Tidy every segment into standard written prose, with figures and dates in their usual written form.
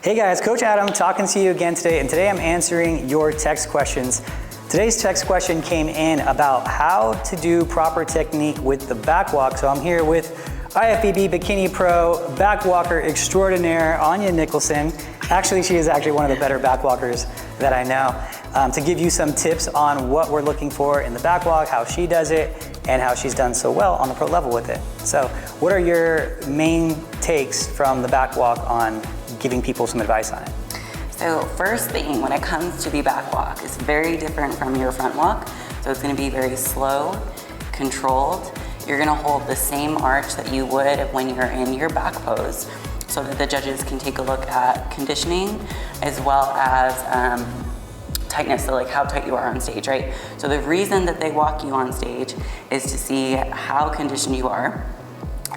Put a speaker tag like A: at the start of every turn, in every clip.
A: Hey guys, Coach Adam talking to you again today, and today I'm answering your text questions. Today's text question came in about how to do proper technique with the back walk. So I'm here with IFBB Bikini Pro back walker extraordinaire, Anya Nicholson. Actually, she is actually one of the better back walkers that I know, to give you some tips on what we're looking for in the back walk, how she does it, and how she's done so well on the pro level with it. So what are your main takes from the back walk on giving people some advice on it?
B: So first thing, when it comes to the back walk, it's very different from your front walk. So it's gonna be very slow, controlled. You're gonna hold the same arch that you would when you're in your back pose, so that the judges can take a look at conditioning as well as tightness, so like how tight you are on stage, right? So the reason that they walk you on stage is to see how conditioned you are,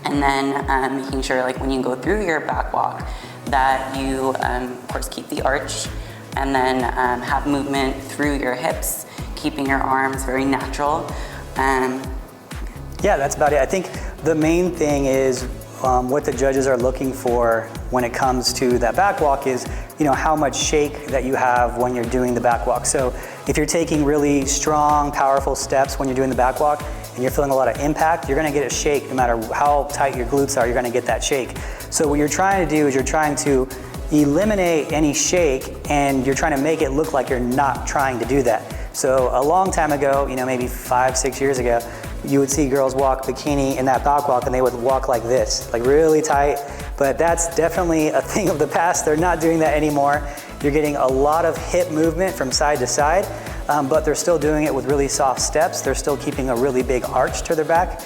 B: and then making sure, like when you go through your back walk, that you, of course, keep the arch, and then have movement through your hips, keeping your arms very natural.
A: Yeah, that's about it. I think the main thing is what the judges are looking for when it comes to that back walk is, you know, how much shake that you have when you're doing the back walk. So if you're taking really strong, powerful steps when you're doing the back walk and you're feeling a lot of impact, you're gonna get a shake no matter how tight your glutes are, you're gonna get that shake. So what you're trying to do is you're trying to eliminate any shake, and you're trying to make it look like you're not trying to do that. So a long time ago, you know, maybe 5-6 years ago, you would see girls walk bikini in that back walk and they would walk like this, like really tight, but that's definitely a thing of the past. They're not doing that anymore. You're getting a lot of hip movement from side to side, but they're still doing it with really soft steps. They're still keeping a really big arch to their back.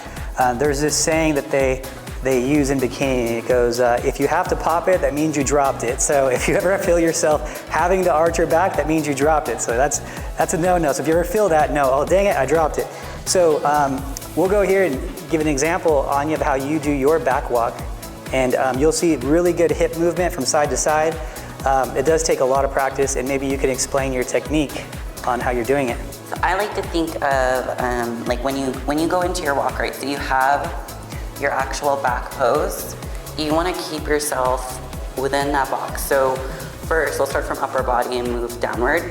A: There's this saying that they use in bikini. It goes, if you have to pop it, that means you dropped it. So if you ever feel yourself having to arch your back, that means you dropped it. So that's a no-no. So if you ever feel that, no, oh dang it, I dropped it. So we'll go here and give an example, Anya, of how you do your back walk. And you'll see really good hip movement from side to side. It does take a lot of practice, and maybe you can explain your technique on how you're doing it.
B: So I like to think of like when you go into your walk, right? So you have your actual back pose. You want to keep yourself within that box. So first, we'll start from upper body and move downward.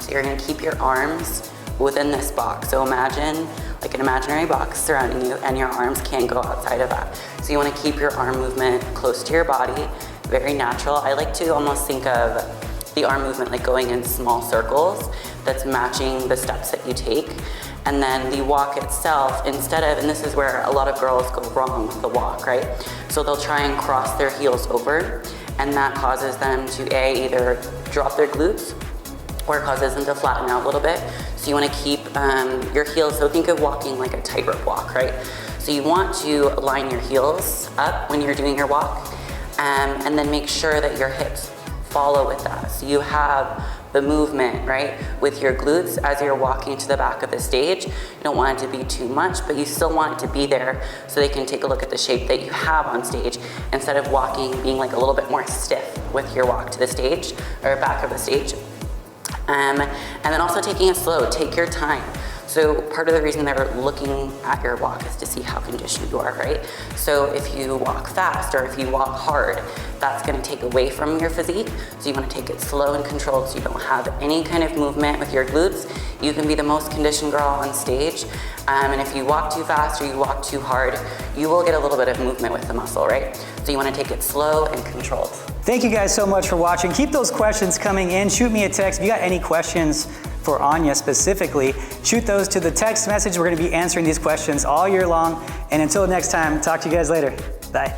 B: So you're going to keep your arms within this box. So imagine like an imaginary box surrounding you, and your arms can't go outside of that. So you want to keep your arm movement close to your body, very natural. I like to almost think of the arm movement like going in small circles that's matching the steps that you take. And then the walk itself, instead of, and this is where a lot of girls go wrong with the walk, right? So they'll try and cross their heels over, and that causes them to either drop their glutes, or it causes them to flatten out a little bit. So you want to keep your heels, so think of walking like a tightrope walk, right? So you want to line your heels up when you're doing your walk, and then make sure that your hips follow with that. So you have the movement, right, with your glutes as you're walking to the back of the stage. You don't want it to be too much, but you still want it to be there so they can take a look at the shape that you have on stage, instead of walking, being like a little bit more stiff with your walk to the stage, or back of the stage. And then also taking it slow, take your time. So part of the reason they're looking at your walk is to see how conditioned you are, right? So if you walk fast or if you walk hard, that's gonna take away from your physique. So you wanna take it slow and controlled so you don't have any kind of movement with your glutes. You can be the most conditioned girl on stage. And if you walk too fast or you walk too hard, you will get a little bit of movement with the muscle, right? So you wanna take it slow and controlled.
A: Thank you guys so much for watching. Keep those questions coming in. Shoot me a text. If you got any questions for Anya specifically, shoot those to the text message. We're gonna be answering these questions all year long. And until next time, talk to you guys later. Bye.